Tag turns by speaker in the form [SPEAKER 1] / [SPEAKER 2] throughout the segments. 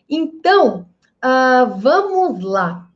[SPEAKER 1] Então, vamos lá.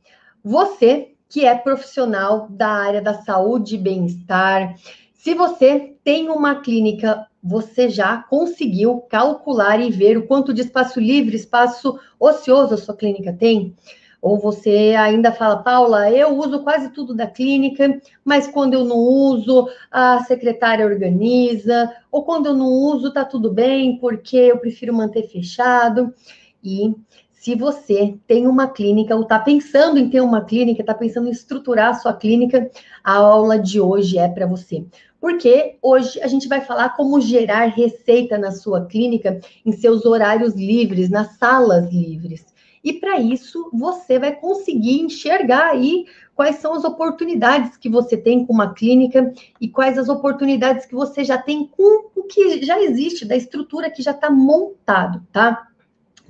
[SPEAKER 1] Você que é profissional da área da saúde e bem-estar, se você tem uma clínica, você já conseguiu calcular e ver o quanto de espaço livre, espaço ocioso a sua clínica tem? Ou você ainda fala, Paula, eu uso quase tudo da clínica, mas quando eu não uso, a secretária organiza, ou quando eu não uso, tá tudo bem, porque eu prefiro manter fechado. E se você tem uma clínica, ou está pensando em ter uma clínica, está pensando em estruturar a sua clínica, a aula de hoje é para você. Porque hoje a gente vai falar como gerar receita na sua clínica, em seus horários livres, nas salas livres. E para isso, você vai conseguir enxergar aí quais são as oportunidades que você tem com uma clínica e quais as oportunidades que você já tem com o que já existe, da estrutura que já está montado, tá?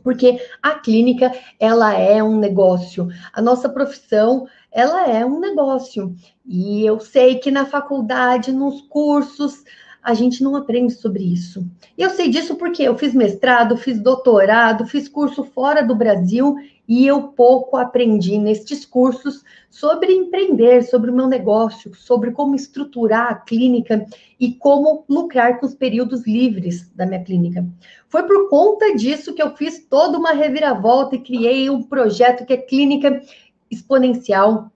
[SPEAKER 1] Porque a clínica, ela é um negócio. A nossa profissão, ela é um negócio. E eu sei que na faculdade, nos cursos, a gente não aprende sobre isso. E eu sei disso porque eu fiz mestrado, fiz doutorado, fiz curso fora do Brasil e eu pouco aprendi nestes cursos sobre empreender, sobre o meu negócio, sobre como estruturar a clínica e como lucrar com os períodos livres da minha clínica. Foi por conta disso que eu fiz toda uma reviravolta e criei um projeto que é Clínica Exponencial,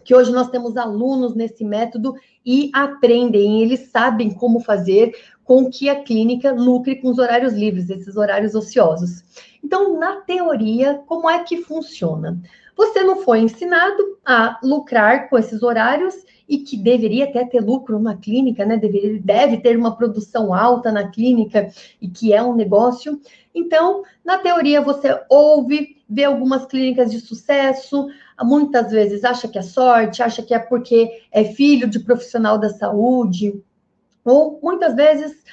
[SPEAKER 1] que hoje nós temos alunos nesse método e aprendem, eles sabem como fazer com que a clínica lucre com os horários livres, esses horários ociosos. Então, na teoria, como é que funciona? Você não foi ensinado a lucrar com esses horários e que deveria até ter lucro na clínica, né? Deve ter uma produção alta na clínica e que é um negócio. Então, na teoria, você ouve, vê algumas clínicas de sucesso, muitas vezes acha que é sorte, acha que é porque é filho de profissional da saúde, ou muitas vezes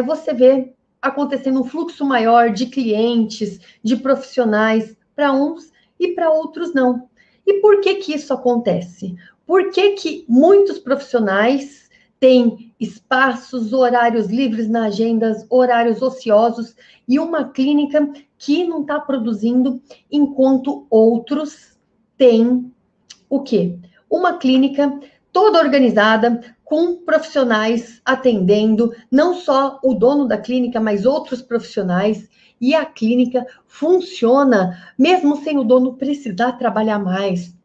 [SPEAKER 1] você vê acontecendo um fluxo maior de clientes, de profissionais para uns e para outros não. E por que que isso acontece? Por que que muitos profissionais têm espaços, horários livres na agenda, horários ociosos, e uma clínica que não está produzindo, enquanto outros têm o quê? Uma clínica toda organizada, com profissionais atendendo, não só o dono da clínica, mas outros profissionais, e a clínica funciona, mesmo sem o dono precisar trabalhar mais.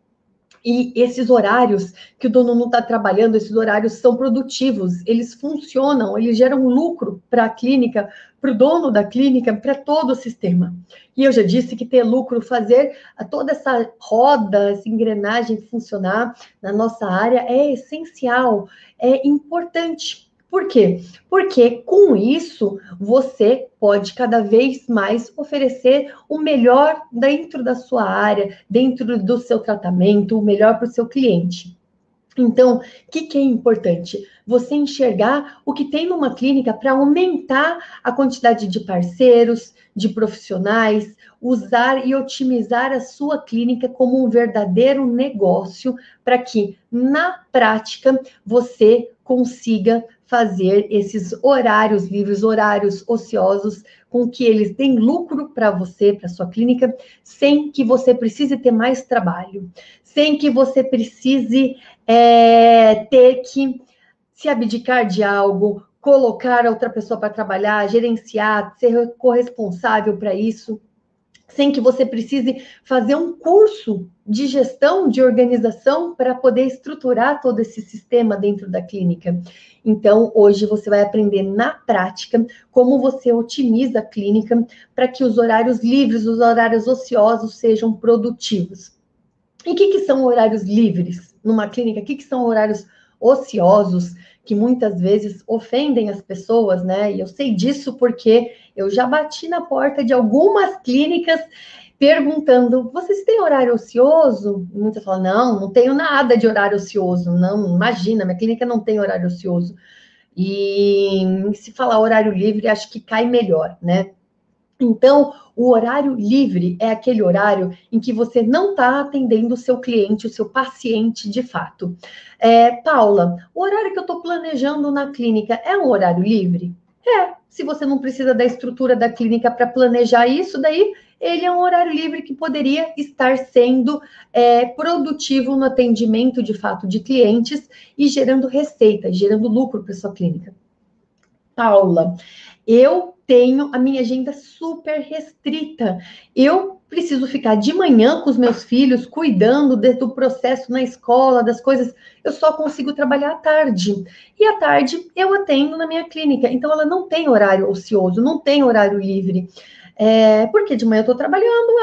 [SPEAKER 1] E esses horários que o dono não está trabalhando, esses horários são produtivos, eles funcionam, eles geram lucro para a clínica, para o dono da clínica, para todo o sistema. E eu já disse que ter lucro, fazer toda essa roda, essa engrenagem funcionar na nossa área é essencial, é importante. Por quê? Porque com isso você pode cada vez mais oferecer o melhor dentro da sua área, dentro do seu tratamento, o melhor para o seu cliente. Então, o que é importante? Você enxergar o que tem numa clínica para aumentar a quantidade de parceiros, de profissionais, usar e otimizar a sua clínica como um verdadeiro negócio para que, na prática, você consiga fazer esses horários livres, horários ociosos, com que eles deem lucro para você, para sua clínica, sem que você precise ter mais trabalho, sem que você precise ter que se abdicar de algo, colocar a outra pessoa para trabalhar, gerenciar, ser corresponsável para isso, sem que você precise fazer um curso de gestão, de organização, para poder estruturar todo esse sistema dentro da clínica. Então, hoje você vai aprender na prática como você otimiza a clínica para que os horários livres, os horários ociosos sejam produtivos. E o que são horários livres numa clínica? O que são horários ociosos, que muitas vezes ofendem as pessoas, né? E eu sei disso porque eu já bati na porta de algumas clínicas perguntando: vocês têm horário ocioso? E muitas falam: não tenho nada de horário ocioso. Não, imagina, minha clínica não tem horário ocioso. E se falar horário livre, acho que cai melhor, né? Então, o horário livre é aquele horário em que você não está atendendo o seu cliente, o seu paciente de fato. Paula, o horário que eu estou planejando na clínica é um horário livre? Se você não precisa da estrutura da clínica para planejar isso, daí ele é um horário livre que poderia estar sendo produtivo no atendimento, de fato, de clientes e gerando receita, gerando lucro para sua clínica. Paula, eu tenho a minha agenda super restrita. Eu preciso ficar de manhã com os meus filhos, cuidando do processo na escola, das coisas. Eu só consigo trabalhar à tarde. E à tarde eu atendo na minha clínica. Então, ela não tem horário ocioso, não tem horário livre. Porque de manhã eu estou trabalhando,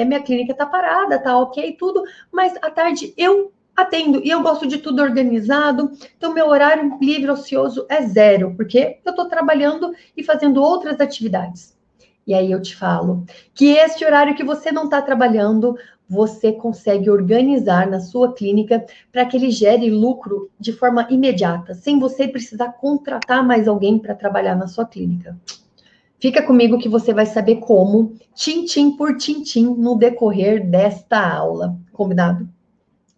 [SPEAKER 1] minha clínica está parada, está ok, tudo, mas à tarde eu atendo, e eu gosto de tudo organizado, então meu horário livre ocioso é zero, porque eu estou trabalhando e fazendo outras atividades. E aí eu te falo que este horário que você não está trabalhando, você consegue organizar na sua clínica para que ele gere lucro de forma imediata, sem você precisar contratar mais alguém para trabalhar na sua clínica. Fica comigo que você vai saber como, tintim por tintim, no decorrer desta aula, combinado?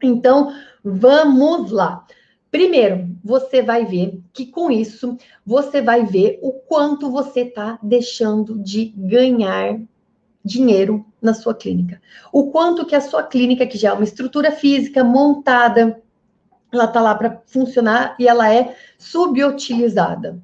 [SPEAKER 1] Então, vamos lá. Primeiro, você vai ver que com isso, você vai ver o quanto você está deixando de ganhar dinheiro na sua clínica. O quanto que a sua clínica, que já é uma estrutura física montada, ela está lá para funcionar e ela é subutilizada.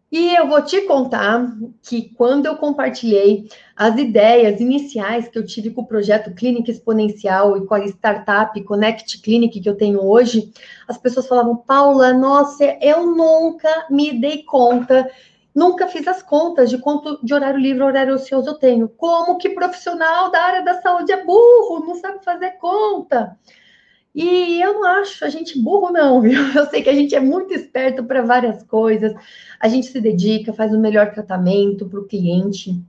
[SPEAKER 1] E eu vou te contar que quando eu compartilhei as ideias iniciais que eu tive com o projeto Clínica Exponencial e com a startup Connect Clinic que eu tenho hoje, as pessoas falavam, Paula, nossa, eu nunca me dei conta, nunca fiz as contas de quanto de horário livre, horário ocioso eu tenho. Como que profissional da área da saúde é burro, não sabe fazer conta? E eu não acho a gente burro, não, viu? Eu sei que a gente é muito esperto para várias coisas, a gente se dedica, faz o melhor tratamento para o cliente,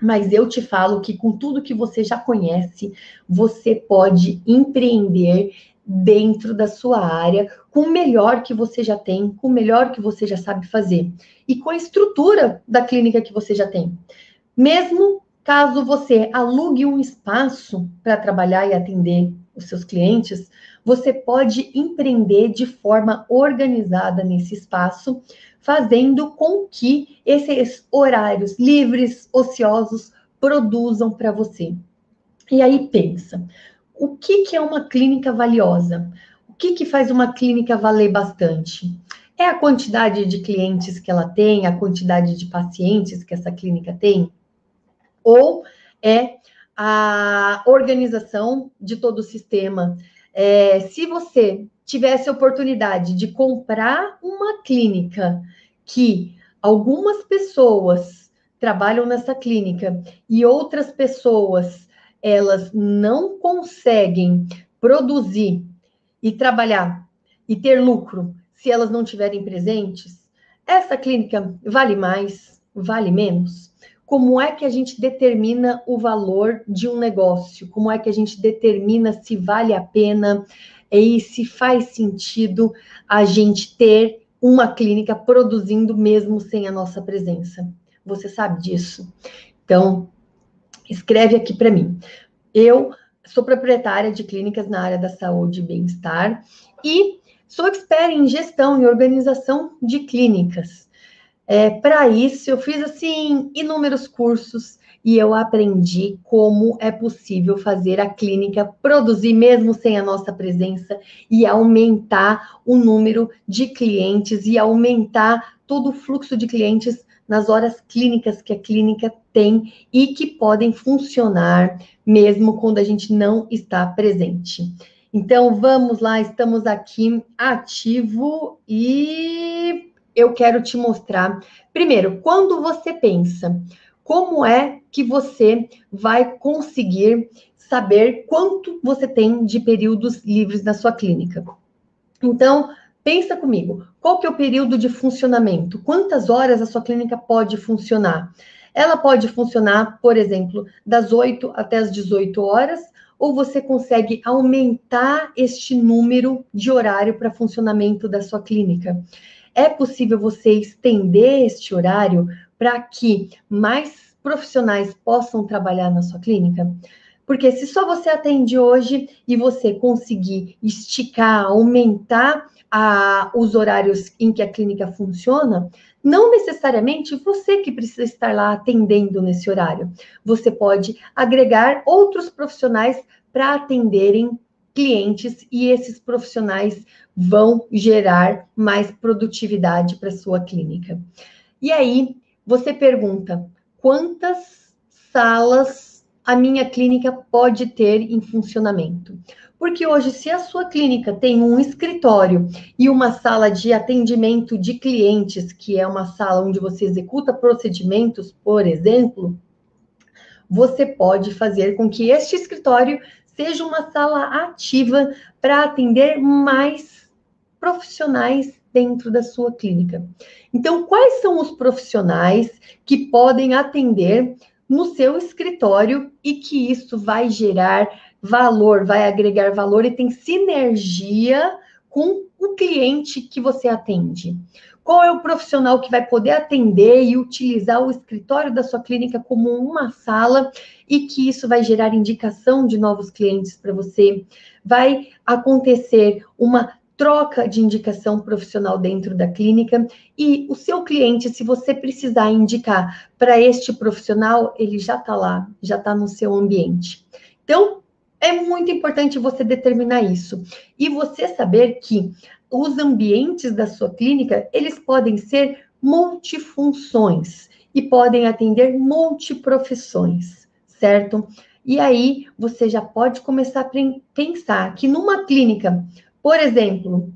[SPEAKER 1] mas eu te falo que com tudo que você já conhece, você pode empreender dentro da sua área, com o melhor que você já tem, com o melhor que você já sabe fazer, e com a estrutura da clínica que você já tem. Mesmo caso você alugue um espaço para trabalhar e atender os seus clientes, você pode empreender de forma organizada nesse espaço, fazendo com que esses horários livres, ociosos, produzam para você. E aí pensa, o que é uma clínica valiosa? O que faz uma clínica valer bastante? É a quantidade de clientes que ela tem, a quantidade de pacientes que essa clínica tem? Ou é a organização de todo o sistema? Se você tivesse a oportunidade de comprar uma clínica que algumas pessoas trabalham nessa clínica e outras pessoas elas não conseguem produzir e trabalhar e ter lucro se elas não estiverem presentes, essa clínica vale mais, vale menos? Como é que a gente determina o valor de um negócio? Como é que a gente determina se vale a pena e se faz sentido a gente ter uma clínica produzindo mesmo sem a nossa presença? Você sabe disso? Então, escreve aqui para mim. Eu sou proprietária de clínicas na área da saúde e bem-estar e sou expert em gestão e organização de clínicas. Para isso, eu fiz, assim, inúmeros cursos e eu aprendi como é possível fazer a clínica produzir mesmo sem a nossa presença e aumentar o número de clientes e aumentar todo o fluxo de clientes nas horas clínicas que a clínica tem e que podem funcionar mesmo quando a gente não está presente. Então, vamos lá, estamos aqui ativo e eu quero te mostrar. Primeiro, quando você pensa, como é que você vai conseguir saber quanto você tem de períodos livres na sua clínica? Então, pensa comigo, qual que é o período de funcionamento? Quantas horas a sua clínica pode funcionar? Ela pode funcionar, por exemplo, das 8 até as 18 horas, ou você consegue aumentar este número de horário para funcionamento da sua clínica? É possível você estender este horário para que mais profissionais possam trabalhar na sua clínica? Porque se só você atende hoje e você conseguir esticar, aumentar os horários em que a clínica funciona, não necessariamente você que precisa estar lá atendendo nesse horário. Você pode agregar outros profissionais para atenderem clientes e esses profissionais vão gerar mais produtividade para sua clínica. E aí, você pergunta, quantas salas a minha clínica pode ter em funcionamento? Porque hoje, se a sua clínica tem um escritório e uma sala de atendimento de clientes, que é uma sala onde você executa procedimentos, por exemplo, você pode fazer com que este escritório seja uma sala ativa para atender mais profissionais dentro da sua clínica. Então, quais são os profissionais que podem atender no seu escritório e que isso vai gerar valor, vai agregar valor e tem sinergia com o cliente que você atende? Qual é o profissional que vai poder atender e utilizar o escritório da sua clínica como uma sala e que isso vai gerar indicação de novos clientes para você? Vai acontecer uma troca de indicação profissional dentro da clínica e o seu cliente, se você precisar indicar para este profissional, ele já está lá, já está no seu ambiente. Então, é muito importante você determinar isso e você saber que os ambientes da sua clínica, eles podem ser multifunções e podem atender multiprofissões, certo? E aí, você já pode começar a pensar que numa clínica, por exemplo,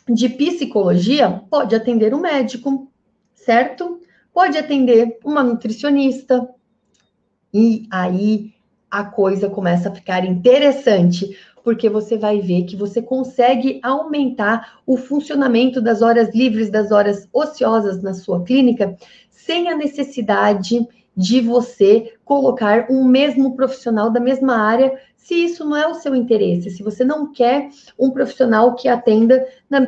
[SPEAKER 1] de psicologia, pode atender um médico, certo? Pode atender uma nutricionista. E aí, a coisa começa a ficar interessante, porque você vai ver que você consegue aumentar o funcionamento das horas livres, das horas ociosas na sua clínica, sem a necessidade de você colocar um mesmo profissional da mesma área, se isso não é o seu interesse, se você não quer um profissional que atenda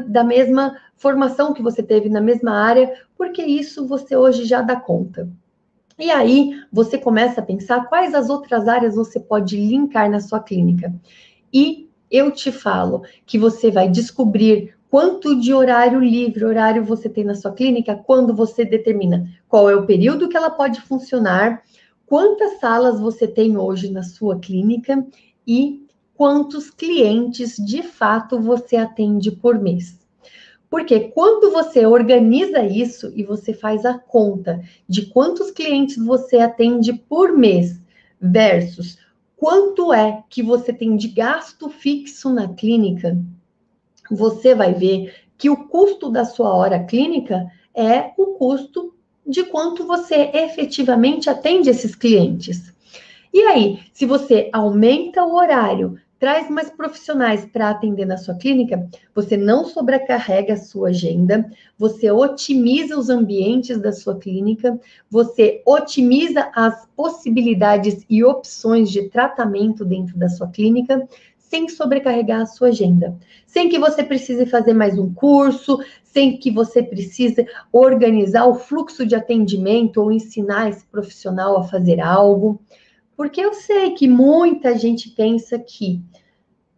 [SPEAKER 1] da mesma formação que você teve na mesma área, porque isso você hoje já dá conta. E aí, você começa a pensar quais as outras áreas você pode linkar na sua clínica. E eu te falo que você vai descobrir quanto de horário livre, horário você tem na sua clínica, quando você determina qual é o período que ela pode funcionar, quantas salas você tem hoje na sua clínica e quantos clientes de fato você atende por mês. Porque quando você organiza isso e você faz a conta de quantos clientes você atende por mês versus quanto é que você tem de gasto fixo na clínica, você vai ver que o custo da sua hora clínica é o custo de quanto você efetivamente atende esses clientes. E aí, se você aumenta o horário, traz mais profissionais para atender na sua clínica, você não sobrecarrega a sua agenda, você otimiza os ambientes da sua clínica, você otimiza as possibilidades e opções de tratamento dentro da sua clínica, sem sobrecarregar a sua agenda. Sem que você precise fazer mais um curso, sem que você precise organizar o fluxo de atendimento ou ensinar esse profissional a fazer algo. Porque eu sei que muita gente pensa que,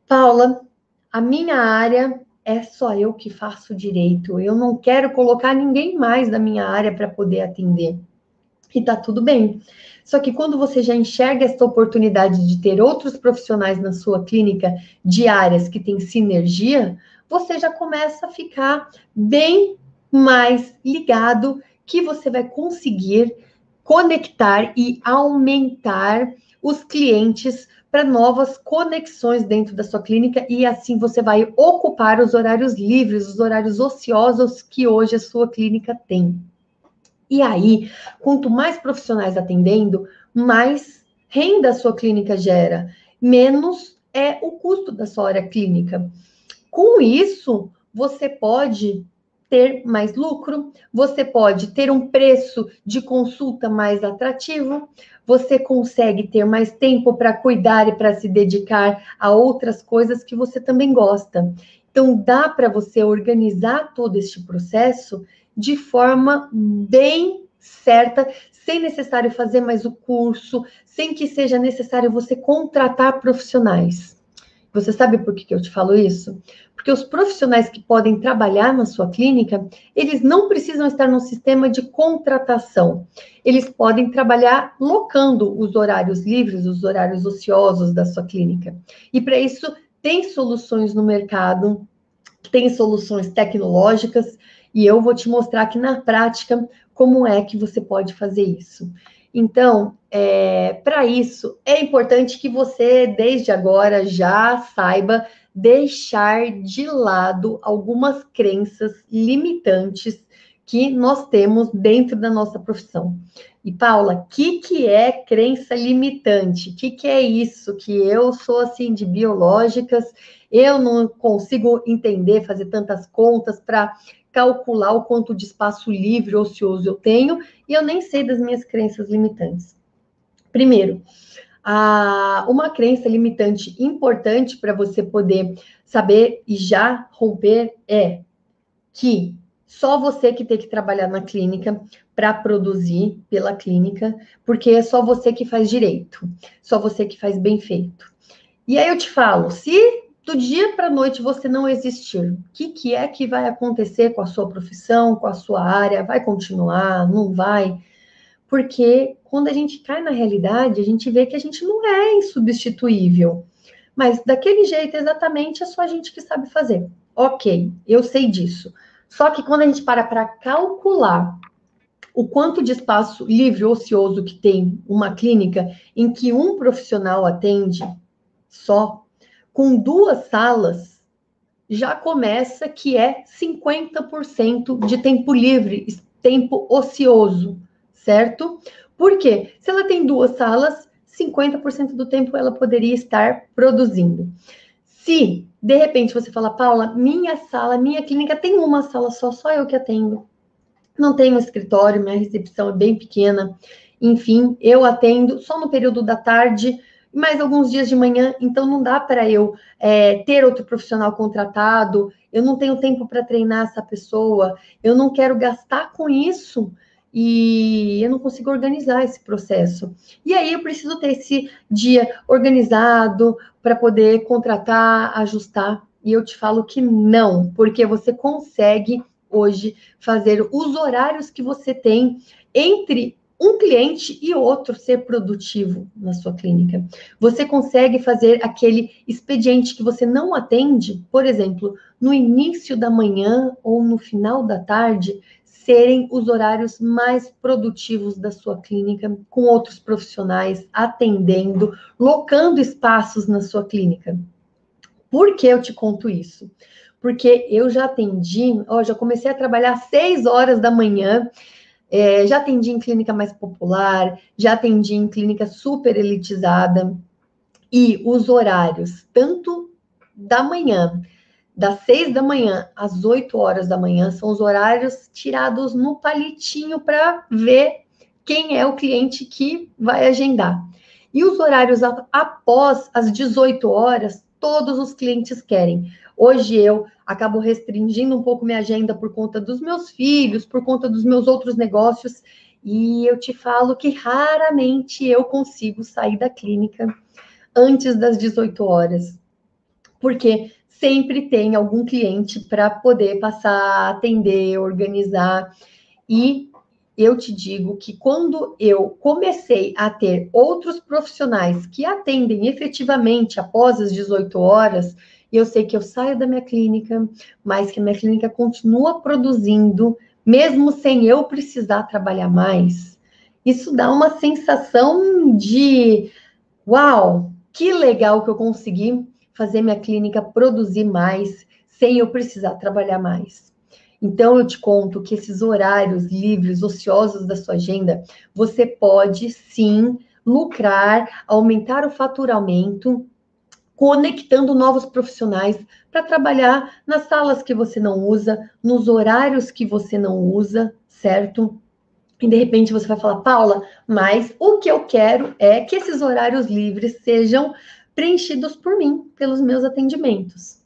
[SPEAKER 1] Paula, a minha área é só eu que faço direito, eu não quero colocar ninguém mais da minha área para poder atender. E tá tudo bem. Só que quando você já enxerga essa oportunidade de ter outros profissionais na sua clínica de áreas que têm sinergia, você já começa a ficar bem mais ligado que você vai conseguir conectar e aumentar os clientes para novas conexões dentro da sua clínica e assim você vai ocupar os horários livres, os horários ociosos que hoje a sua clínica tem. E aí, quanto mais profissionais atendendo, mais renda a sua clínica gera, menos é o custo da sua hora clínica. Com isso, você pode ter mais lucro, você pode ter um preço de consulta mais atrativo, você consegue ter mais tempo para cuidar e para se dedicar a outras coisas que você também gosta. Então, dá para você organizar todo este processo de forma bem certa, sem necessário fazer mais o curso, sem que seja necessário você contratar profissionais. Você sabe por que eu te falo isso? Porque os profissionais que podem trabalhar na sua clínica, eles não precisam estar no sistema de contratação. Eles podem trabalhar locando os horários livres, os horários ociosos da sua clínica. E para isso, tem soluções no mercado, tem soluções tecnológicas, e eu vou te mostrar aqui na prática como é que você pode fazer isso. Então, para isso, é importante que você, desde agora, já saiba deixar de lado algumas crenças limitantes que nós temos dentro da nossa profissão. E, Paula, o que é crença limitante? O que é isso? Que eu sou, assim, de biológicas, eu não consigo entender, fazer tantas contas para calcular o quanto de espaço livre, ocioso eu tenho, e eu nem sei das minhas crenças limitantes. Primeiro, uma crença limitante importante para você poder saber e já romper é que só você que tem que trabalhar na clínica para produzir pela clínica, porque é só você que faz direito, só você que faz bem feito. E aí eu te falo, se do dia para a noite você não existir, o que é que vai acontecer com a sua profissão, com a sua área? Vai continuar? Não vai? Porque quando a gente cai na realidade, a gente vê que a gente não é insubstituível. Mas daquele jeito exatamente é só a gente que sabe fazer. Ok, eu sei disso. Só que quando a gente para calcular o quanto de espaço livre ou ocioso que tem uma clínica em que um profissional atende só, com 2 salas, já começa que é 50% de tempo livre, tempo ocioso, certo? Por quê? Se ela tem 2 salas, 50% do tempo ela poderia estar produzindo. Se, de repente, você fala, Paula, minha sala, minha clínica tem uma sala só eu que atendo. Não tenho escritório, minha recepção é bem pequena. Enfim, eu atendo só no período da tarde, mais alguns dias de manhã, então não dá para eu ter outro profissional contratado, eu não tenho tempo para treinar essa pessoa, eu não quero gastar com isso e eu não consigo organizar esse processo. E aí eu preciso ter esse dia organizado para poder contratar, ajustar. E eu te falo que não, porque você consegue hoje fazer os horários que você tem entre um cliente e outro ser produtivo na sua clínica. Você consegue fazer aquele expediente que você não atende, por exemplo, no início da manhã ou no final da tarde, serem os horários mais produtivos da sua clínica, com outros profissionais atendendo, locando espaços na sua clínica. Por que eu te conto isso? Porque eu já atendi, já comecei a trabalhar às 6 horas da manhã, já atendi em clínica mais popular, já atendi em clínica super elitizada, e os horários, tanto da manhã, das 6 da manhã às 8 horas da manhã, são os horários tirados no palitinho para ver quem é o cliente que vai agendar. E os horários após as 18 horas, todos os clientes querem. Hoje eu acabo restringindo um pouco minha agenda por conta dos meus filhos, por conta dos meus outros negócios, e eu te falo que raramente eu consigo sair da clínica antes das 18 horas, porque sempre tem algum cliente para poder passar, atender, organizar, e eu te digo que quando eu comecei a ter outros profissionais que atendem efetivamente após as 18 horas, eu sei que eu saio da minha clínica, mas que a minha clínica continua produzindo, mesmo sem eu precisar trabalhar mais. Isso dá uma sensação de, uau, que legal que eu consegui fazer minha clínica produzir mais, sem eu precisar trabalhar mais. Então, eu te conto que esses horários livres, ociosos da sua agenda, você pode, sim, lucrar, aumentar o faturamento, conectando novos profissionais para trabalhar nas salas que você não usa, nos horários que você não usa, certo? E, de repente, você vai falar, Paula, mas o que eu quero é que esses horários livres sejam preenchidos por mim, pelos meus atendimentos.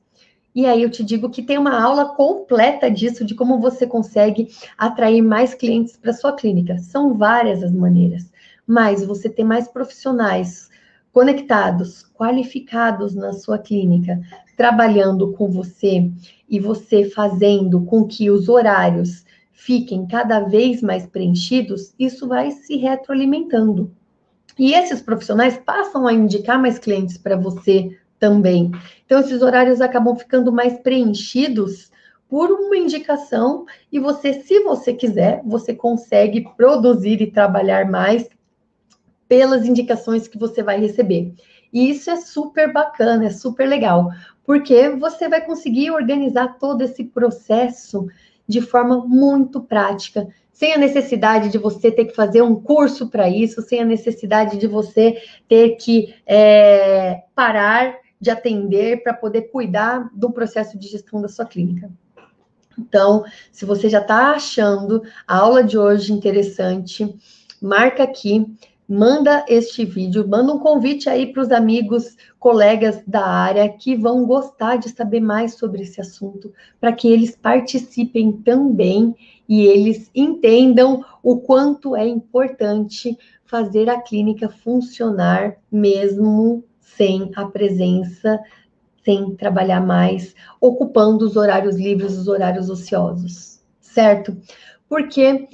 [SPEAKER 1] E aí eu te digo que tem uma aula completa disso, de como você consegue atrair mais clientes para sua clínica. São várias as maneiras, mas você ter mais profissionais conectados, qualificados na sua clínica, trabalhando com você e você fazendo com que os horários fiquem cada vez mais preenchidos, isso vai se retroalimentando. E esses profissionais passam a indicar mais clientes para você também. Então, esses horários acabam ficando mais preenchidos por uma indicação e você, se você quiser, você consegue produzir e trabalhar mais pelas indicações que você vai receber. E isso é super bacana, é super legal, porque você vai conseguir organizar todo esse processo de forma muito prática, sem a necessidade de você ter que fazer um curso para isso, sem a necessidade de você ter que parar de atender para poder cuidar do processo de gestão da sua clínica. Então, se você já está achando a aula de hoje interessante, marca aqui, manda este vídeo, manda um convite aí para os amigos, colegas da área que vão gostar de saber mais sobre esse assunto, para que eles participem também e eles entendam o quanto é importante fazer a clínica funcionar mesmo sem a presença, sem trabalhar mais, ocupando os horários livres, os horários ociosos, certo? Porque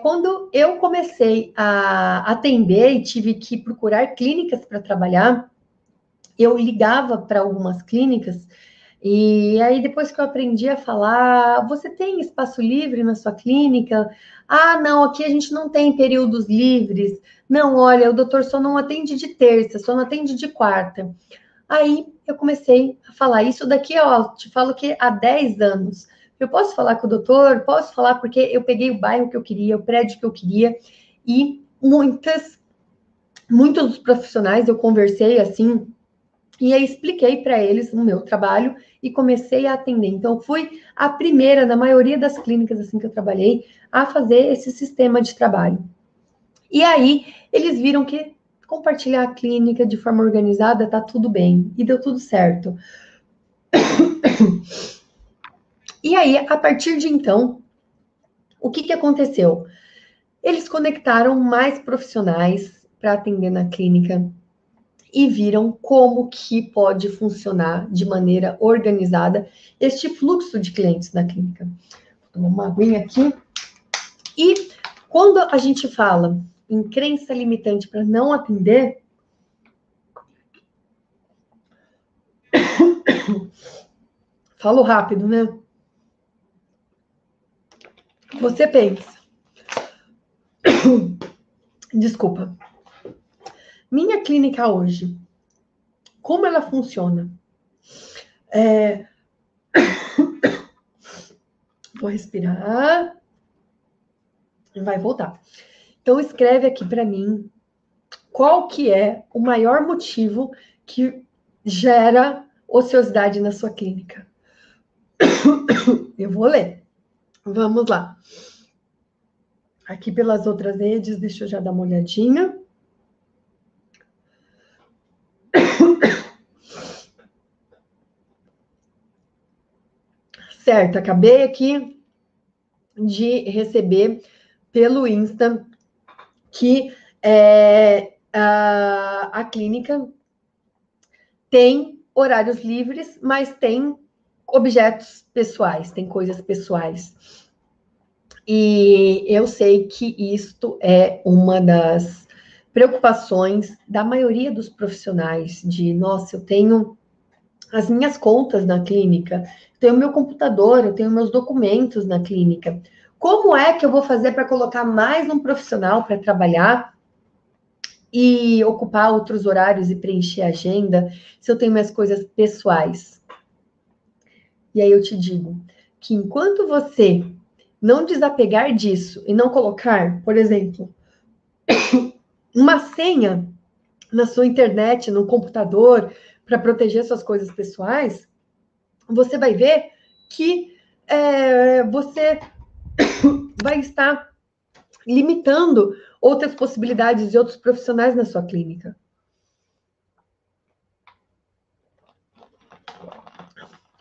[SPEAKER 1] quando eu comecei a atender e tive que procurar clínicas para trabalhar, eu ligava para algumas clínicas e aí depois que eu aprendi a falar, você tem espaço livre na sua clínica? Ah, não, aqui a gente não tem períodos livres. Não, olha, o doutor só não atende de terça, só não atende de quarta. Aí eu comecei a falar isso daqui, ó, te falo que há 10 anos. Eu posso falar com o doutor? Posso falar porque eu peguei o bairro que eu queria, o prédio que eu queria, e muitos dos profissionais eu conversei assim, e aí expliquei para eles o meu trabalho e comecei a atender. Então, fui a primeira, na maioria das clínicas assim que eu trabalhei, a fazer esse sistema de trabalho. E aí, eles viram que compartilhar a clínica de forma organizada tá tudo bem, e deu tudo certo. E aí, a partir de então, o que aconteceu? Eles conectaram mais profissionais para atender na clínica e viram como que pode funcionar de maneira organizada este fluxo de clientes na clínica. Vou tomar uma aguinha aqui. E quando a gente fala em crença limitante para não atender, falo rápido, né? Você pensa, desculpa, minha clínica hoje, como ela funciona? Vou respirar e vai voltar. Então, escreve aqui para mim qual que é o maior motivo que gera ociosidade na sua clínica. Eu vou ler. Vamos lá. Aqui pelas outras redes, deixa eu já dar uma olhadinha. Certo, acabei aqui de receber pelo Insta que a clínica tem horários livres, mas tem objetos pessoais, tem coisas pessoais. E eu sei que isto é uma das preocupações da maioria dos profissionais, de, nossa, eu tenho as minhas contas na clínica, tenho meu computador, eu tenho meus documentos na clínica. Como é que eu vou fazer para colocar mais um profissional para trabalhar e ocupar outros horários e preencher a agenda se eu tenho minhas coisas pessoais? E aí eu te digo que enquanto você não desapegar disso e não colocar, por exemplo, uma senha na sua internet, no computador, para proteger suas coisas pessoais, você vai ver que você vai estar limitando outras possibilidades de outros profissionais na sua clínica.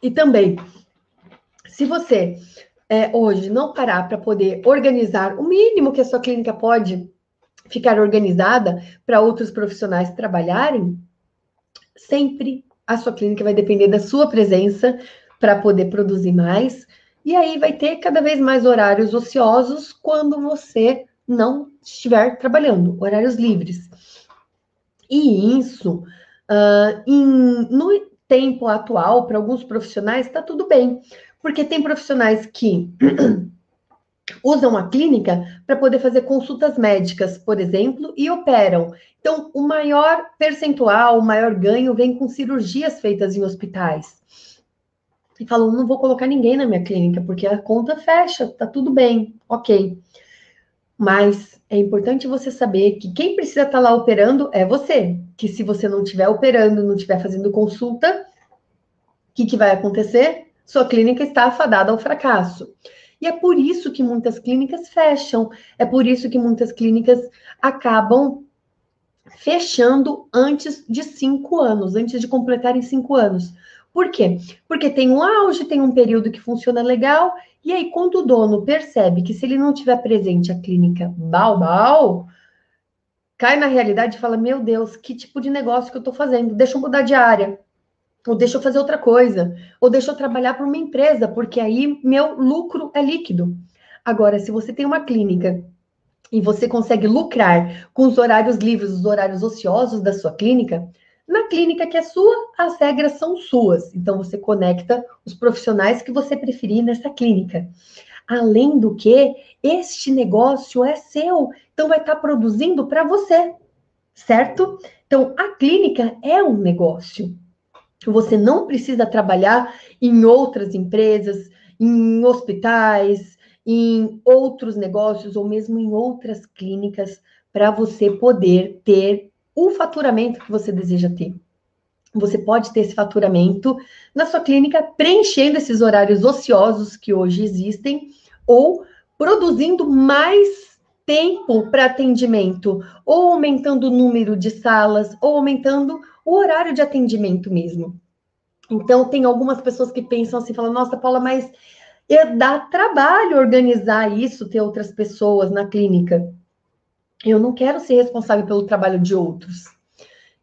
[SPEAKER 1] E também, se você hoje não parar para poder organizar o mínimo que a sua clínica pode ficar organizada para outros profissionais trabalharem, sempre a sua clínica vai depender da sua presença para poder produzir mais. E aí vai ter cada vez mais horários ociosos quando você não estiver trabalhando, horários livres. E isso, no tempo atual, para alguns profissionais, está tudo bem. Porque tem profissionais que usam a clínica para poder fazer consultas médicas, por exemplo, e operam. Então, o maior percentual, o maior ganho vem com cirurgias feitas em hospitais. E falam, não vou colocar ninguém na minha clínica, porque a conta fecha, tá tudo bem, ok. Mas é importante você saber que quem precisa estar lá operando é você. Que se você não estiver operando, não estiver fazendo consulta, o que vai acontecer? Sua clínica está afadada ao fracasso. E é por isso que muitas clínicas fecham, é por isso que muitas clínicas acabam fechando antes de 5 anos, antes de completarem 5 anos. Por quê? Porque tem um auge, tem um período que funciona legal, e aí quando o dono percebe que se ele não tiver presente a clínica bau, cai na realidade e fala, meu Deus, que tipo de negócio que eu estou fazendo? Deixa eu mudar de área. Ou deixa eu fazer outra coisa, ou deixa eu trabalhar para uma empresa, porque aí meu lucro é líquido. Agora, se você tem uma clínica e você consegue lucrar com os horários livres, os horários ociosos da sua clínica, na clínica que é sua, as regras são suas. Então, você conecta os profissionais que você preferir nessa clínica. Além do que, este negócio é seu, então vai estar produzindo para você, certo? Então, a clínica é um negócio. Você não precisa trabalhar em outras empresas, em hospitais, em outros negócios ou mesmo em outras clínicas para você poder ter o faturamento que você deseja ter. Você pode ter esse faturamento na sua clínica preenchendo esses horários ociosos que hoje existem ou produzindo mais tempo para atendimento, ou aumentando o número de salas, ou aumentando o horário de atendimento mesmo. Então, tem algumas pessoas que pensam assim, falam, nossa, Paula, mas dá trabalho organizar isso, ter outras pessoas na clínica. Eu não quero ser responsável pelo trabalho de outros.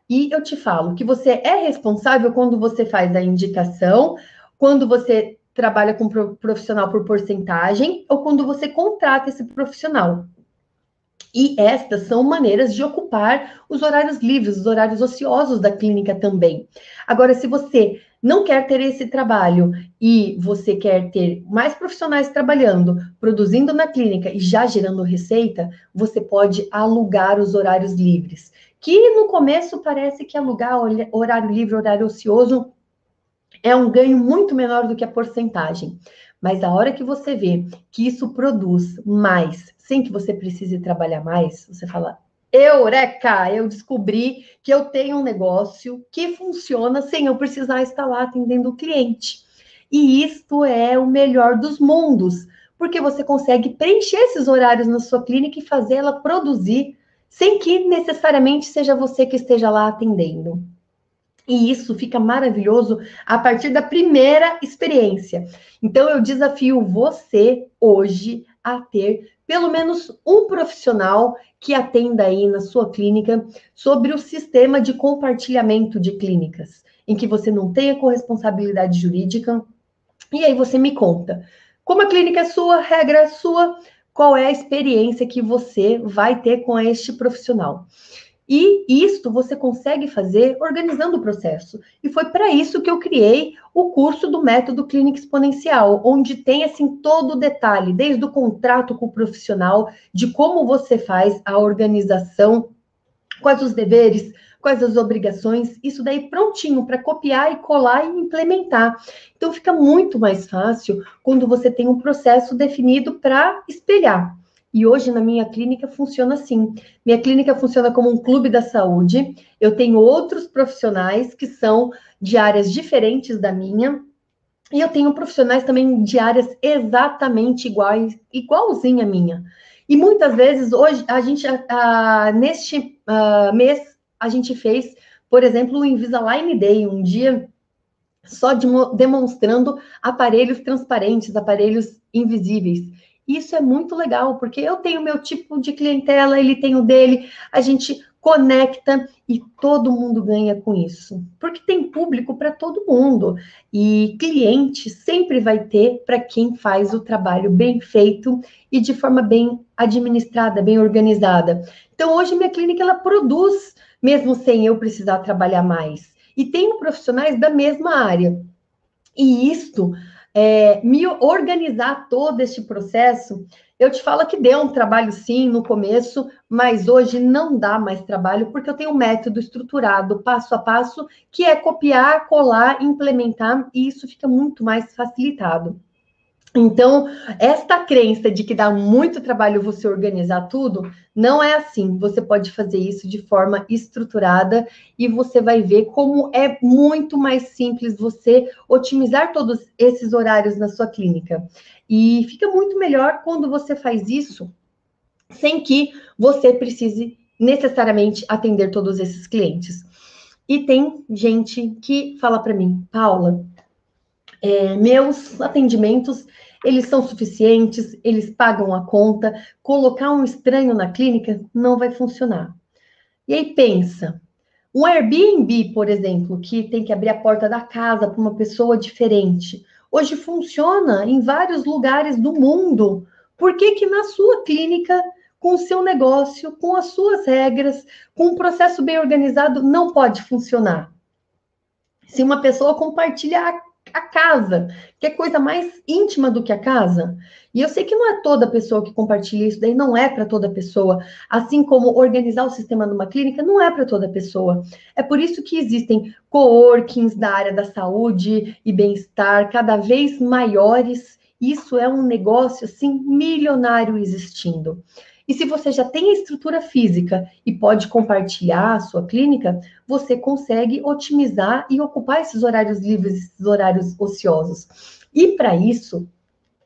[SPEAKER 1] E eu te falo que você é responsável quando você faz a indicação, quando você trabalha com profissional por porcentagem, ou quando você contrata esse profissional. E estas são maneiras de ocupar os horários livres, os horários ociosos da clínica também. Agora, se você não quer ter esse trabalho e você quer ter mais profissionais trabalhando, produzindo na clínica e já gerando receita, você pode alugar os horários livres. Que no começo parece que alugar horário livre, horário ocioso é um ganho muito menor do que a porcentagem. Mas a hora que você vê que isso produz mais, sem que você precise trabalhar mais, você fala, eureka! Eu descobri que eu tenho um negócio que funciona sem eu precisar estar lá atendendo o cliente. E isto é o melhor dos mundos, porque você consegue preencher esses horários na sua clínica e fazer ela produzir sem que necessariamente seja você que esteja lá atendendo. E isso fica maravilhoso a partir da primeira experiência. Então, eu desafio você hoje a ter pelo menos um profissional que atenda aí na sua clínica sobre o sistema de compartilhamento de clínicas, em que você não tenha corresponsabilidade jurídica. E aí você me conta, como a clínica é sua, a regra é sua, qual é a experiência que você vai ter com este profissional. E isto você consegue fazer organizando o processo. E foi para isso que eu criei o curso do Método Clínica Exponencial, onde tem assim todo o detalhe, desde o contrato com o profissional, de como você faz a organização, quais os deveres, quais as obrigações, isso daí prontinho para copiar e colar e implementar. Então fica muito mais fácil quando você tem um processo definido para espelhar. E hoje na minha clínica funciona assim. Minha clínica funciona como um clube da saúde. Eu tenho outros profissionais que são de áreas diferentes da minha. E eu tenho profissionais também de áreas exatamente iguais, igualzinha a minha. E muitas vezes, hoje, neste mês, a gente fez, por exemplo, o Invisalign Day, um dia só demonstrando aparelhos transparentes, aparelhos invisíveis. Isso é muito legal, porque eu tenho meu tipo de clientela, ele tem o dele, a gente conecta e todo mundo ganha com isso. Porque tem público para todo mundo. E cliente sempre vai ter para quem faz o trabalho bem feito e de forma bem administrada, bem organizada. Então, hoje, minha clínica, ela produz, mesmo sem eu precisar trabalhar mais. E tenho profissionais da mesma área. E isto, me organizar todo este processo, eu te falo que deu um trabalho sim no começo, mas hoje não dá mais trabalho, porque eu tenho um método estruturado, passo a passo, que é copiar, colar, implementar, e isso fica muito mais facilitado. Então, esta crença de que dá muito trabalho você organizar tudo, não é assim. Você pode fazer isso de forma estruturada e você vai ver como é muito mais simples você otimizar todos esses horários na sua clínica. E fica muito melhor quando você faz isso sem que você precise necessariamente atender todos esses clientes. E tem gente que fala para mim, Paula, meus atendimentos, eles são suficientes, eles pagam a conta, colocar um estranho na clínica não vai funcionar. E aí pensa, um Airbnb, por exemplo, que tem que abrir a porta da casa para uma pessoa diferente, hoje funciona em vários lugares do mundo. Por que que na sua clínica, com o seu negócio, com as suas regras, com um processo bem organizado, não pode funcionar? Se uma pessoa compartilha a casa, que é coisa mais íntima do que a casa. E eu sei que não é toda pessoa que compartilha isso, daí não é para toda pessoa. Assim como organizar o sistema numa clínica não é para toda pessoa. É por isso que existem coworkings da área da saúde e bem-estar cada vez maiores. Isso é um negócio assim milionário existindo. E se você já tem a estrutura física e pode compartilhar a sua clínica, você consegue otimizar e ocupar esses horários livres, esses horários ociosos. E para isso,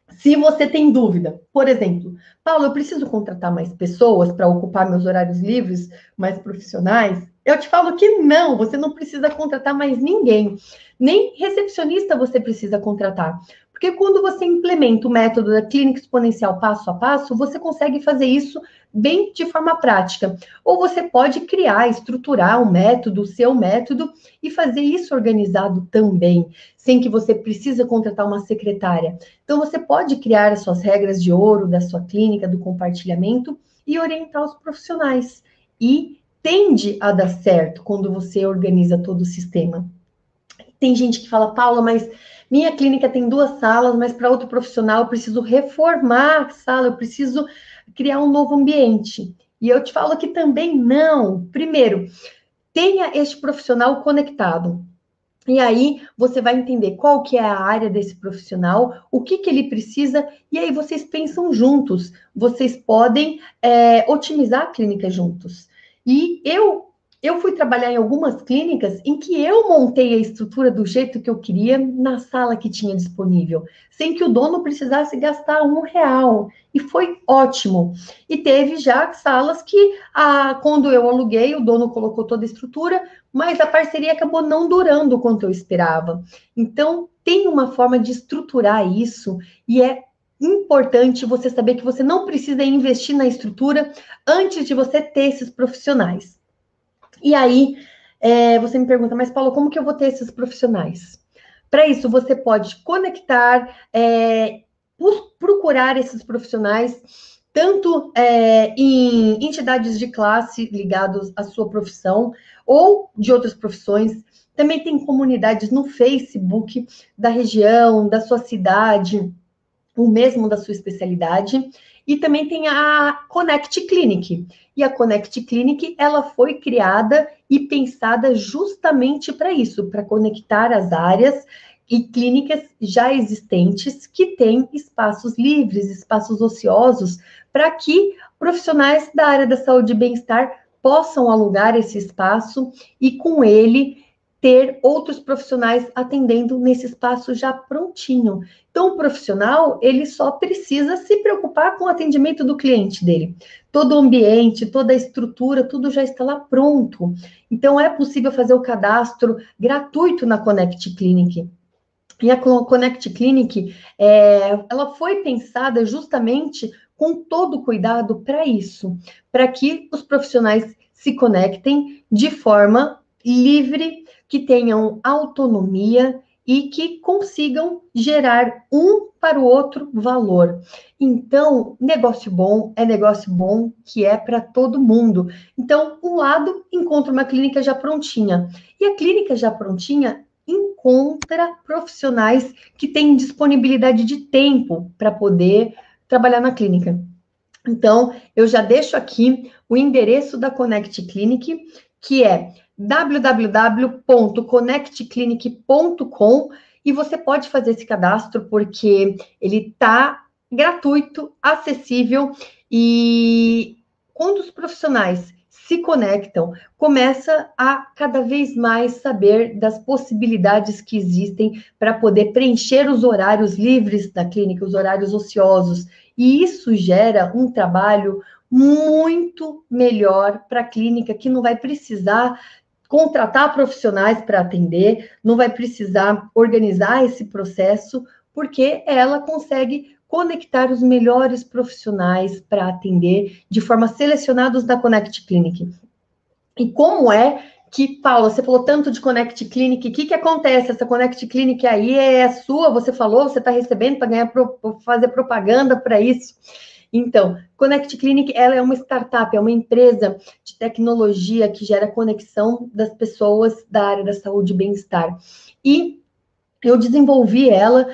[SPEAKER 1] se você tem dúvida, por exemplo, Paulo, eu preciso contratar mais pessoas para ocupar meus horários livres, mais profissionais? Eu te falo que não, você não precisa contratar mais ninguém. Nem recepcionista você precisa contratar. Porque quando você implementa o método da clínica exponencial passo a passo, você consegue fazer isso bem de forma prática. Ou você pode criar, estruturar um método, o seu método, e fazer isso organizado também, sem que você precise contratar uma secretária. Então, você pode criar as suas regras de ouro da sua clínica, do compartilhamento, e orientar os profissionais. E tende a dar certo quando você organiza todo o sistema. Tem gente que fala, Paula, mas minha clínica tem 2 salas, mas para outro profissional eu preciso reformar a sala, eu preciso criar um novo ambiente. E eu te falo que também não. Primeiro, tenha este profissional conectado. E aí você vai entender qual que é a área desse profissional, o que que ele precisa, e aí vocês pensam juntos. Vocês podem otimizar a clínica juntos. E eu fui trabalhar em algumas clínicas em que eu montei a estrutura do jeito que eu queria na sala que tinha disponível, sem que o dono precisasse gastar R$ 1. E foi ótimo. E teve já salas que, quando eu aluguei, o dono colocou toda a estrutura, mas a parceria acabou não durando o quanto eu esperava. Então, tem uma forma de estruturar isso, e é importante você saber que você não precisa investir na estrutura antes de você ter esses profissionais. E aí, você me pergunta, mas Paulo, como que eu vou ter esses profissionais? Para isso, você pode conectar, procurar esses profissionais, tanto em entidades de classe ligados à sua profissão, ou de outras profissões. Também tem comunidades no Facebook da região, da sua cidade, o mesmo da sua especialidade. E também tem a Connect Clinic. E a Connect Clinic, ela foi criada e pensada justamente para isso, para conectar as áreas e clínicas já existentes que têm espaços livres, espaços ociosos, para que profissionais da área da saúde e bem-estar possam alugar esse espaço e com ele ter outros profissionais atendendo nesse espaço já prontinho. Então, o profissional, ele só precisa se preocupar com o atendimento do cliente dele. Todo o ambiente, toda a estrutura, tudo já está lá pronto. Então, é possível fazer o cadastro gratuito na Connect Clinic. E a Connect Clinic, ela foi pensada justamente com todo cuidado para isso, para que os profissionais se conectem de forma livre, que tenham autonomia e que consigam gerar um para o outro valor. Então, negócio bom é negócio bom que é para todo mundo. Então, um lado encontra uma clínica já prontinha. E a clínica já prontinha encontra profissionais que têm disponibilidade de tempo para poder trabalhar na clínica. Então, eu já deixo aqui o endereço da Connect Clinic, que é www.connectclinic.com, e você pode fazer esse cadastro porque ele está gratuito, acessível, e quando os profissionais se conectam, começa a cada vez mais saber das possibilidades que existem para poder preencher os horários livres da clínica, os horários ociosos, e isso gera um trabalho muito melhor para a clínica, que não vai precisar contratar profissionais para atender, não vai precisar organizar esse processo, porque ela consegue conectar os melhores profissionais para atender de forma selecionados da Connect Clinic. E como é que, Paula, você falou tanto de Connect Clinic, o que acontece? Essa Connect Clinic aí é sua, você falou, você está recebendo para ganhar, fazer propaganda para isso. Então, Connect Clinic, ela é uma startup, é uma empresa de tecnologia que gera conexão das pessoas da área da saúde e bem-estar. E eu desenvolvi ela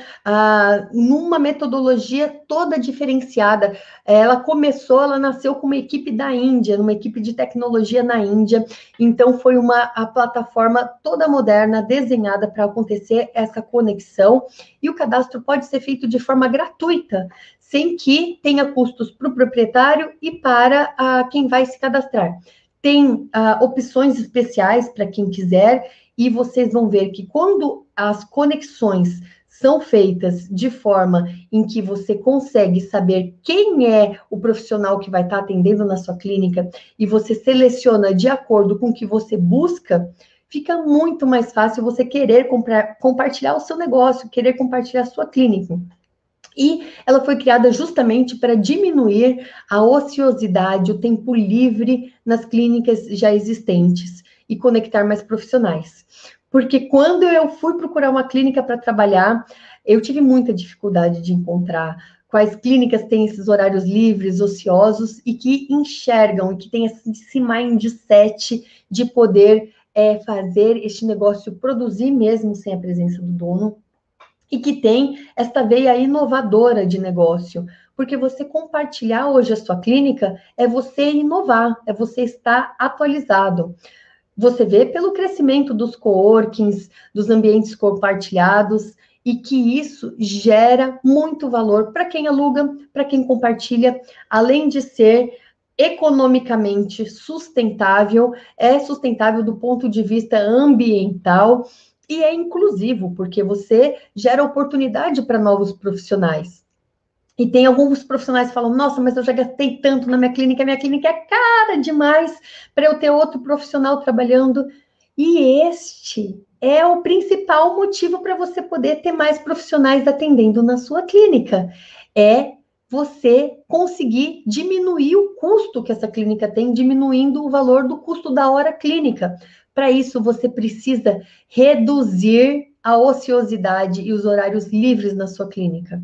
[SPEAKER 1] numa metodologia toda diferenciada. Ela nasceu com uma equipe da Índia, numa equipe de tecnologia na Índia. Então, foi a plataforma toda moderna, desenhada para acontecer essa conexão. E o cadastro pode ser feito de forma gratuita, sem que tenha custos para o proprietário e para quem vai se cadastrar. Tem opções especiais para quem quiser, e vocês vão ver que quando as conexões são feitas de forma em que você consegue saber quem é o profissional que vai estar atendendo na sua clínica e você seleciona de acordo com o que você busca, fica muito mais fácil você querer compartilhar o seu negócio, querer compartilhar a sua clínica. E ela foi criada justamente para diminuir a ociosidade, o tempo livre nas clínicas já existentes e conectar mais profissionais. Porque quando eu fui procurar uma clínica para trabalhar, eu tive muita dificuldade de encontrar quais clínicas têm esses horários livres, ociosos, e que enxergam, e que têm esse mindset de poder fazer este negócio produzir mesmo sem a presença do dono, e que tem esta veia inovadora de negócio, porque você compartilhar hoje a sua clínica é você inovar, é você estar atualizado. Você vê pelo crescimento dos coworkings, dos ambientes compartilhados, e que isso gera muito valor para quem aluga, para quem compartilha, além de ser economicamente sustentável, é sustentável do ponto de vista ambiental e é inclusivo, porque você gera oportunidade para novos profissionais. E tem alguns profissionais que falam, nossa, mas eu já gastei tanto na minha clínica é cara demais para eu ter outro profissional trabalhando. E este é o principal motivo para você poder ter mais profissionais atendendo na sua clínica. É você conseguir diminuir o custo que essa clínica tem, diminuindo o valor do custo da hora clínica. Para isso, você precisa reduzir a ociosidade e os horários livres na sua clínica.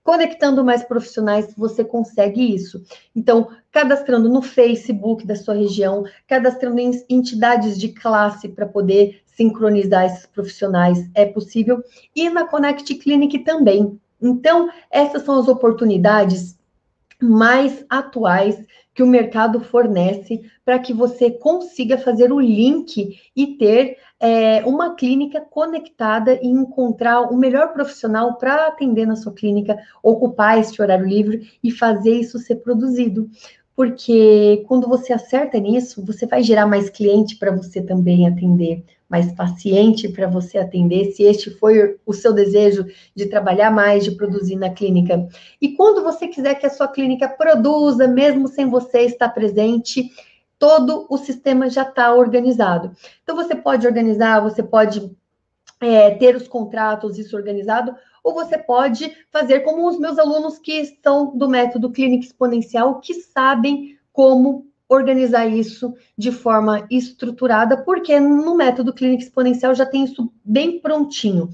[SPEAKER 1] Conectando mais profissionais, você consegue isso. Então, cadastrando no Facebook da sua região, cadastrando em entidades de classe para poder sincronizar esses profissionais, é possível. E na Connect Clinic também. Então, essas são as oportunidades mais atuais que o mercado fornece para que você consiga fazer o link e ter uma clínica conectada e encontrar o melhor profissional para atender na sua clínica, ocupar esse horário livre e fazer isso ser produzido. porque quando você acerta nisso, você vai gerar mais cliente para você também atender, mais paciente para você atender, se este foi o seu desejo de trabalhar mais, de produzir na clínica. E quando você quiser que a sua clínica produza, mesmo sem você estar presente, todo o sistema já está organizado. Então, você pode organizar, você pode ter os contratos, isso organizado, ou você pode fazer como os meus alunos que são do método Clínica Exponencial, que sabem como organizar isso de forma estruturada, porque no método Clínica Exponencial já tem isso bem prontinho.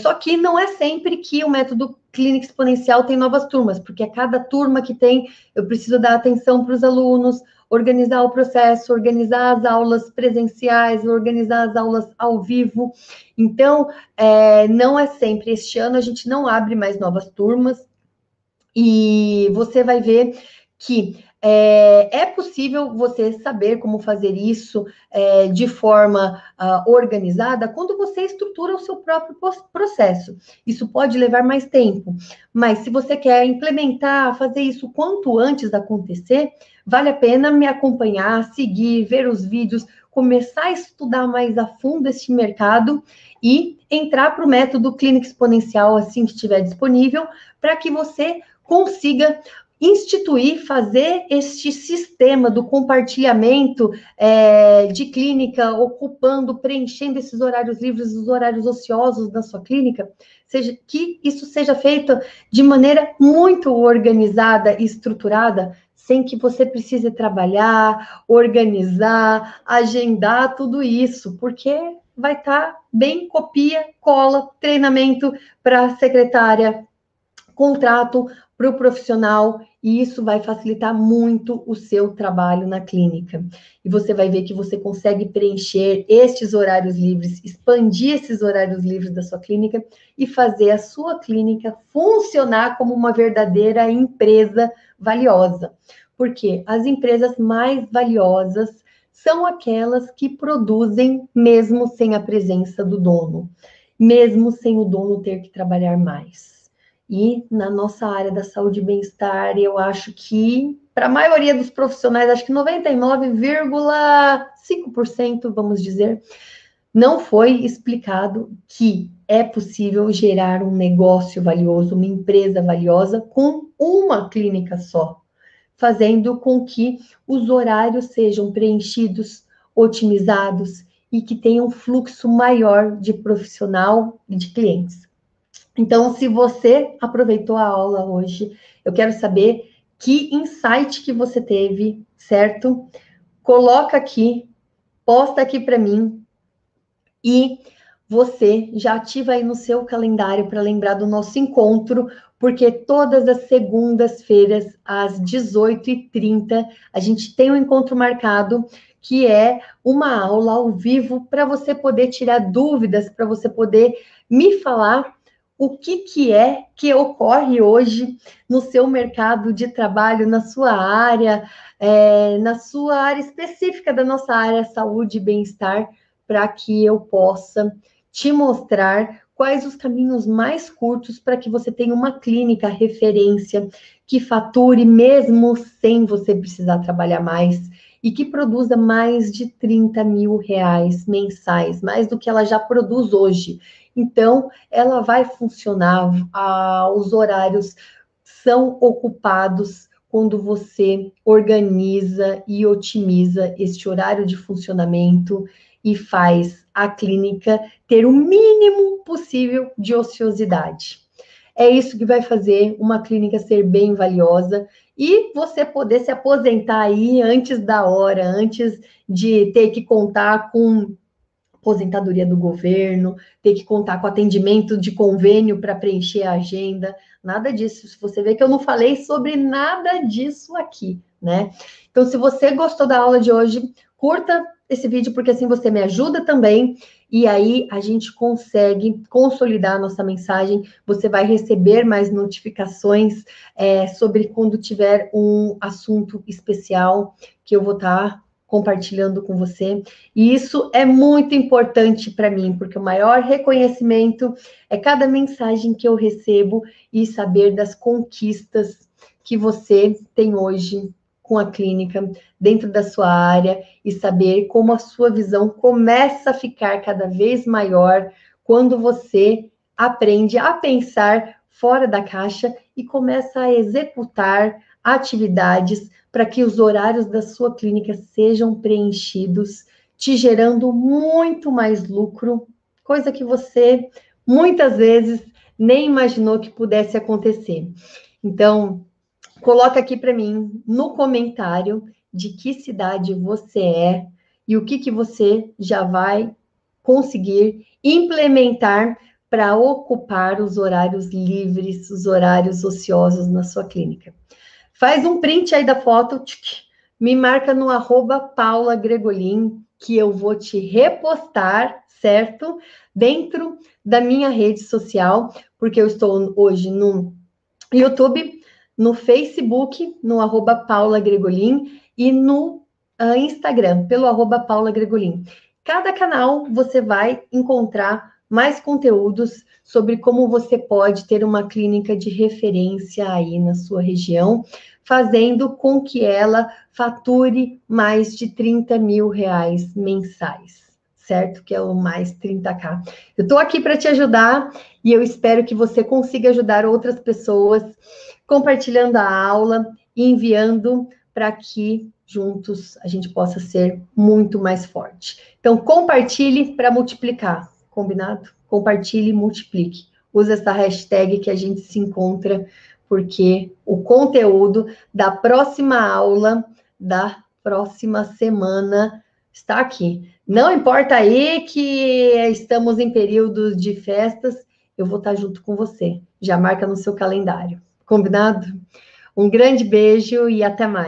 [SPEAKER 1] Só que não é sempre que o método Clínica Exponencial tem novas turmas, porque a cada turma que tem, eu preciso dar atenção para os alunos, organizar o processo, organizar as aulas presenciais, organizar as aulas ao vivo. Então, não é sempre. Este ano a gente não abre mais novas turmas e você vai ver que é possível você saber como fazer isso de forma organizada quando você estrutura o seu próprio processo. Isso pode levar mais tempo, mas se você quer implementar, fazer isso quanto antes acontecer, vale a pena me acompanhar, seguir, ver os vídeos, começar a estudar mais a fundo este mercado e entrar para o método Clínica Exponencial assim que estiver disponível, para que você consiga instituir, fazer este sistema do compartilhamento de clínica, ocupando, preenchendo esses horários livres, os horários ociosos da sua clínica, que isso seja feito de maneira muito organizada e estruturada, sem que você precise trabalhar, organizar, agendar tudo isso, porque vai estar bem copia, cola, treinamento para a secretária, contrato para o profissional, e isso vai facilitar muito o seu trabalho na clínica. E você vai ver que você consegue preencher estes horários livres, expandir esses horários livres da sua clínica e fazer a sua clínica funcionar como uma verdadeira empresa valiosa. Porque as empresas mais valiosas são aquelas que produzem mesmo sem a presença do dono, mesmo sem o dono ter que trabalhar mais. E na nossa área da saúde e bem-estar, eu acho que, para a maioria dos profissionais, acho que 99,5%, vamos dizer, não foi explicado que é possível gerar um negócio valioso, uma empresa valiosa, com uma clínica só, fazendo com que os horários sejam preenchidos, otimizados e que tenham um fluxo maior de profissional e de clientes. Então, se você aproveitou a aula hoje, eu quero saber que insight que você teve, certo? Coloca aqui, posta aqui para mim e você já ativa aí no seu calendário para lembrar do nosso encontro, porque todas as segundas-feiras, às 18h30, a gente tem um encontro marcado, que é uma aula ao vivo para você poder tirar dúvidas, para você poder me falar o que é que ocorre hoje no seu mercado de trabalho, na sua área específica da nossa área, saúde e bem-estar, para que eu possa te mostrar quais os caminhos mais curtos para que você tenha uma clínica referência, que fature mesmo sem você precisar trabalhar mais e que produza mais de 30 mil reais mensais, mais do que ela já produz hoje. Então, ela vai funcionar, os horários são ocupados quando você organiza e otimiza este horário de funcionamento e faz a clínica ter o mínimo possível de ociosidade. É isso que vai fazer uma clínica ser bem valiosa e você poder se aposentar aí antes da hora, antes de ter que contar com aposentadoria do governo, ter que contar com atendimento de convênio para preencher a agenda, nada disso. Se você vê que eu não falei sobre nada disso aqui, né? Então, se você gostou da aula de hoje, curta esse vídeo, porque assim você me ajuda também, e aí a gente consegue consolidar a nossa mensagem, você vai receber mais notificações sobre quando tiver um assunto especial que eu vou estar compartilhando com você, e isso é muito importante para mim, porque o maior reconhecimento é cada mensagem que eu recebo e saber das conquistas que você tem hoje com a clínica dentro da sua área e saber como a sua visão começa a ficar cada vez maior quando você aprende a pensar fora da caixa e começa a executar atividades para que os horários da sua clínica sejam preenchidos, te gerando muito mais lucro, coisa que você muitas vezes nem imaginou que pudesse acontecer. Então, coloca aqui para mim no comentário de que cidade você é e o que você já vai conseguir implementar para ocupar os horários livres, os horários ociosos na sua clínica. Faz um print aí da foto, me marca no @paulagregolin, que eu vou te repostar, certo? Dentro da minha rede social, porque eu estou hoje no YouTube, no Facebook, no @paulagregolin e no Instagram, pelo @paulagregolin. Cada canal você vai encontrar mais conteúdos sobre como você pode ter uma clínica de referência aí na sua região, fazendo com que ela fature mais de 30 mil reais mensais, certo? Que é o mais 30K. Eu estou aqui para te ajudar e eu espero que você consiga ajudar outras pessoas compartilhando a aula e enviando para que juntos a gente possa ser muito mais forte. Então, compartilhe para multiplicar, combinado? Compartilhe e multiplique. Use essa hashtag que a gente se encontra, porque o conteúdo da próxima aula, da próxima semana, está aqui. Não importa aí que estamos em períodos de festas, eu vou estar junto com você. Já marca no seu calendário. Combinado? Um grande beijo e até mais.